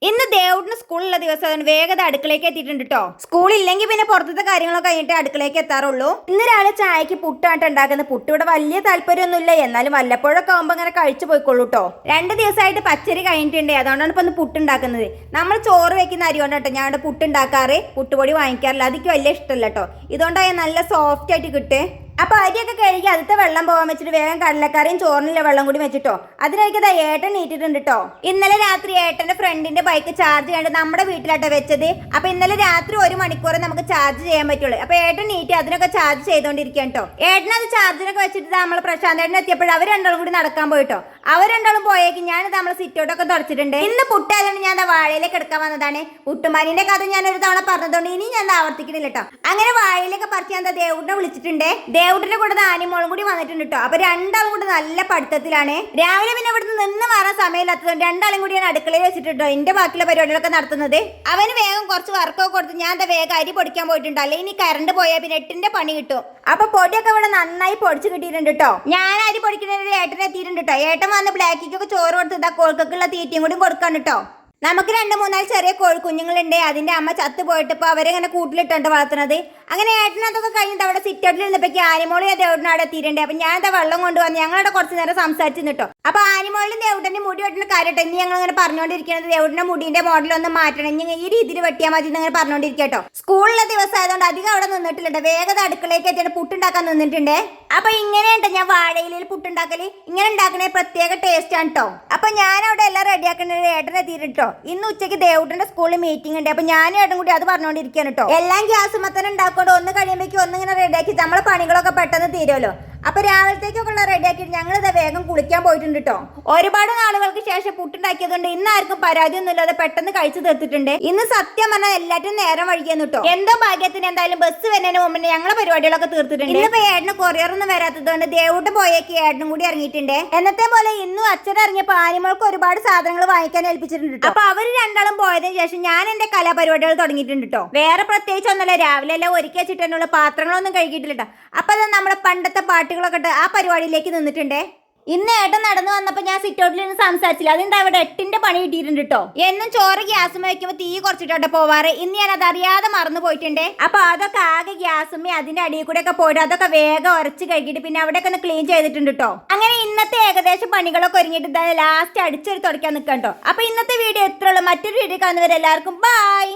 ഇന്ന് ദേവുട്ടിന് സ്കൂളിലുള്ള ദിവസം വേഗത അടുക്കളയ്ക്ക് എത്തിയിട്ടുണ്ട് കേട്ടോ. സ്കൂളില്ലെങ്കിൽ പിന്നെ പുറത്തത്തെ കാര്യങ്ങളൊക്കെ കഴിഞ്ഞിട്ട് അടുക്കളയ്ക്ക് എത്താറുള്ളൂ. ഇന്ന് രാവിലെ ചായക്ക് പുട്ടായിട്ട് ഉണ്ടാക്കുന്ന പുട്ട് ഇവിടെ വലിയ താല്പര്യമൊന്നുമില്ല, എന്നാലും വല്ലപ്പോഴൊക്കെ ആകുമ്പോൾ അങ്ങനെ കഴിച്ചു പോയിക്കൊള്ളൂ കേട്ടോ. 2 ദിവസമായിട്ട് പച്ചരി കഴിഞ്ഞിട്ടുണ്ട്, അതുകൊണ്ടാണ് ഇപ്പൊ പുട്ട് ഉണ്ടാക്കുന്നത്. നമ്മൾ ചോറ് വെക്കുന്ന അരി കൊണ്ടാട്ടോ ഞാൻ ഇവിടെ പുട്ട് ഉണ്ടാക്കാറ്, പുട്ടുപൊടി വാങ്ങിക്കാറില്ല, അതിക്ക് വലിയ ഇഷ്ടമല്ല കേട്ടോ. ഇതുകൊണ്ടാണ് നല്ല സോഫ്റ്റ് ആയിട്ട് കിട്ടേ. അപ്പൊ അരിയൊക്കെ കഴുകി അതിലത്തെ വെള്ളം പോകാൻ വെച്ചിട്ട് വേഗം കടലക്കറിയും ചോറിനുള്ള വെള്ളം കൂടി വെച്ചിട്ടോ. അതിനൊക്കെ ഏട്ടൻ നീട്ടിട്ടുണ്ട് കേട്ടോ. ഇന്നലെ രാത്രി ഏട്ടന്റെ ഫ്രണ്ടിന്റെ ബൈക്ക് ചാർജ് ചെയ്യാണ്ട് നമ്മുടെ വീട്ടിലാട്ടോ വെച്ചത്. അപ്പൊ ഇന്നലെ രാത്രി 1 മണിക്കൂർ നമുക്ക് ചാർജ് ചെയ്യാൻ പറ്റുള്ളൂ. അപ്പൊ ഏട്ടൻ നീട്ടി അതിനൊക്കെ ചാർജ് ചെയ്തോണ്ടിരിക്കാൻ കേട്ടോ. ഏട്ടനത് ചാർജിനൊക്കെ വെച്ചിട്ട് നമ്മൾ പ്രശാന്ത് ഏട്ടൻ എത്തിയപ്പോൾ അവർ രണ്ടാളും കൂടി നടക്കാൻ പോയിട്ടോ. അവർ രണ്ടാളും പോയേക്ക് ഞാനിത് നമ്മളെ സിറ്റോട്ടൊക്കെ തുടച്ചിട്ടുണ്ട്. ഇന്ന് പുട്ടായതുകൊണ്ട് ഞാൻ വാഴയിലേക്ക് എടുക്കാൻ വന്നതാണ്. പുട്ടുമാനിന്റെ കഥ ഞാൻ ഒരു തവണ പറഞ്ഞതുകൊണ്ട് ഇനി ഞാൻ ആവർത്തിക്കണില്ല കേട്ടോ. അങ്ങനെ വാഴയിലൊക്കെ പറിച്ച് ഞാൻ ദേവുട്ടിനെ വിളിച്ചിട്ടുണ്ട്. ദേവുട്ടിന്റെ കൂടെ ആനിമോളും കൂടി വന്നിട്ടുണ്ട് കേട്ടോ. അപ്പൊ രണ്ടാളും കൂടി നല്ല പഠിത്തത്തിലാണ്. രാവിലെ പിന്നെ ഇവിടുന്ന് നിന്ന് മാറാൻ സമയമില്ലാത്തതുകൊണ്ട് രണ്ടാളും കൂടി ഞാൻ അടുക്കളയിൽ വെച്ചിട്ടുണ്ടോ എന്റെ ബാക്കിയുള്ള പരിപാടികളൊക്കെ നടത്തുന്നത്. അവന് വേഗം കുറച്ച് വർക്കൊക്കെ കൊടുത്ത് ഞാൻ വേഗം അരി പൊടിക്കാൻ പോയിട്ടുണ്ട്. അല്ലെങ്കിൽ ഇനി കറണ്ട് പോയാൽ പിന്നെ 8ന്റെ പണി കിട്ടും. അപ്പൊ പൊടിയൊക്കെ ഇവിടെ നന്നായി പൊടിച്ച് കിട്ടിയിട്ടുണ്ട് കേട്ടോ. ഞാൻ അരി പൊടിക്കുന്നതിൽ ഏട്ടൻ എത്തിയിട്ടുണ്ട് കേട്ടോ. ഏട്ടൻ വന്ന് ബ്ലാക്കിക്കൊക്കെ ചോറ് കൊടുത്ത് ഇതാ കോഴിക്കൊക്കെയുള്ള തീറ്റയും കൂടി കൊടുക്കാൻ കേട്ടോ. നമുക്ക് 2-3 ചെറിയ കോഴിക്കുഞ്ഞുങ്ങളുണ്ട്. അതിന്റെ അമ്മ ചത്തു പോയിട്ട് ഇപ്പൊ അവരെങ്ങനെ കൂട്ടിലിട്ടുണ്ട് വളർത്തുന്നത്. അങ്ങനെ ഏട്ടനതൊക്കെ കഴിഞ്ഞിട്ട് അവിടെ സിറ്റൗട്ടിൽ ഇരുന്നപ്പോഴേക്ക് ആനിമോളി ദേവുട്ടിനെ അവിടെ എത്തിയിട്ടുണ്ട്. അപ്പൊ ഞാൻ എന്താ വെള്ളം കൊണ്ടുവന്ന് ഞങ്ങളവിടെ കുറച്ച് നേരം സംസാരിച്ചു കേട്ടോ. അപ്പൊ ആനിമോളിലും ദേവുട്ടിന്റെ മുടി വെട്ടുന്ന കാര്യട്ടോ ഇനി ഞങ്ങൾ ഇങ്ങനെ പറഞ്ഞുകൊണ്ടിരിക്കുന്നത്. ദേവുട്ടിന്റെ മുടിന്റെ മോഡലൊന്നും മാറ്റണം, ഇനി ഈ രീതിയിൽ വെട്ടിയാൽ മതി എന്ന് പറഞ്ഞുകൊണ്ടിരിക്കുക കേട്ടോ. സ്കൂളിലെ ദിവസം ആയതുകൊണ്ട് അധികം അവിടെ നിന്നിട്ടില്ല, വേഗം അടുക്കളയ്ക്ക് എത്തിയിട്ട് പുട്ടുണ്ടാക്കാൻ നിന്നിട്ടുണ്ട്. അപ്പൊ ഇങ്ങനെയുണ്ട് ഞാൻ വാഴയിലയിൽ പുട്ടുണ്ടാക്കല്. ഇങ്ങനെ ഉണ്ടാക്കണേ പ്രത്യേക ടേസ്റ്റ് ആണ് കേട്ടോ. അപ്പൊ ഞാൻ അവിടെ എല്ലാം റെഡിയാക്കേണ്ടത് ഏട്ടൻ എത്തിയിട്ടോ. ഇന്ന് ഉച്ചയ്ക്ക് ദേവുട്ടിന്റെ സ്കൂളിൽ മീറ്റിംഗ് ഉണ്ട്. അപ്പൊ ഞാനും ഏട്ടൻ കൂടി അത് പറഞ്ഞുകൊണ്ടിരിക്കുകയാണ് കേട്ടോ. എല്ലാം ഗ്യാസ് മത്തന്നെ ഉണ്ടാക്കൊണ്ട് ഒന്ന് കഴിയുമ്പോഴേക്കും ഒന്നിങ്ങനെ റെഡിയാക്കി നമ്മളെ പണികളൊക്കെ പെട്ടെന്ന് തീരുമല്ലോ. അപ്പൊ രാവിലത്തേക്കൊക്കെ ഉള്ള റെഡിയാക്കിയിട്ട് ഞങ്ങൾ ഇത് വേഗം കുളിക്കാൻ പോയിട്ടുണ്ട് കേട്ടോ. ഒരുപാട് നാളുകൾക്ക് ശേഷം പുട്ടുണ്ടാക്കിയതുകൊണ്ട് ഇന്ന് ആർക്കും പരാതിയൊന്നും ഇല്ലാതെ പെട്ടെന്ന് കഴിച്ചു തീർത്തിട്ടുണ്ട്. ഇന്ന് സത്യം പറഞ്ഞാൽ എല്ലാറ്റും നേരം വഴിക്കുന്നു കേട്ടോ. എന്തോ ഭാഗ്യത്തിന് എന്തായാലും ബസ് വരുന്നതിന് മുമ്പ് ഞങ്ങളെ പരിപാടികളൊക്കെ തീർത്തിട്ടുണ്ട്. ഇന്നിപ്പോ ഏട്ടന് കൊറിയറൊന്നും വരാത്തതുകൊണ്ട് ദേവുട്ട് പോയേക്ക് ഏട്ടനും കൂടി ഇറങ്ങിയിട്ടുണ്ട്. എന്നത്തെ പോലെ ഇന്നും അച്ഛൻ ഇറങ്ങിയപ്പോ ആനിമോൾക്ക് ഒരുപാട് സാധനങ്ങൾ വാങ്ങിക്കാൻ ഏൽപ്പിച്ചിട്ടുണ്ട്. അപ്പൊ അവര് രണ്ടാളും പോയതിനു ശേഷം ഞാൻ എന്റെ കലാപരിപാടികൾ തുടങ്ങിയിട്ടുണ്ട് കേട്ടോ. വേറെ പ്രത്യേകിച്ച് ഒന്നല്ല, രാവിലെ എല്ലാം ഒരുക്കി വെച്ചിട്ടുള്ള പാത്രങ്ങളൊന്നും കഴുകിയിട്ടില്ല. അപ്പൊ അത് നമ്മളെ പണ്ടത്തെ പാട്ടുകളൊക്കെ ഇട്ട് ആ പരിപാടിയിലേക്ക് നിന്നിട്ടുണ്ടേ. ഇന്ന് ഏട്ടൻ നടന്നു വന്നപ്പോ ഞാൻ സിറ്റൗട്ടിൽ നിന്ന് സംസാരിച്ചില്ല, അതെന്താ അവിടെ 8ന്റെ പണി കിട്ടിയിട്ടുണ്ട് കേട്ടോ. എന്നും ചോറ് ഗ്യാസുമ്മ വെക്കുമ്പോൾ തീ കുറച്ചിട്ടോട്ടെ പോവാറ്. ഇന്ന് ഞാൻ അത് അറിയാതെ മറന്നു പോയിട്ടുണ്ട്. അപ്പൊ അതൊക്കെ ആകെ ഗ്യാസുമ്മ അതിന്റെ അടിയിൽ കൂടെ ഒക്കെ പോയിട്ട് അതൊക്കെ വേഗം ഉരച്ച് കഴുകിയിട്ട് പിന്നെ അവിടെയൊക്കെ ഒന്ന് ക്ലീൻ ചെയ്തിട്ടുണ്ട് കേട്ടോ. അങ്ങനെ ഇന്നത്തെ ഏകദേശം പണികളൊക്കെ ഒരുങ്ങിയിട്ട് ലാസ്റ്റ് അടിച്ചൊരു തുടയ്ക്കാൻ നിൽക്കാം കേട്ടോ. അപ്പൊ ഇന്നത്തെ വീഡിയോ എത്ര ഉള്ളൂ. മറ്റൊരു വീഡിയോ കാണുന്നവരെല്ലാവർക്കും ബൈ.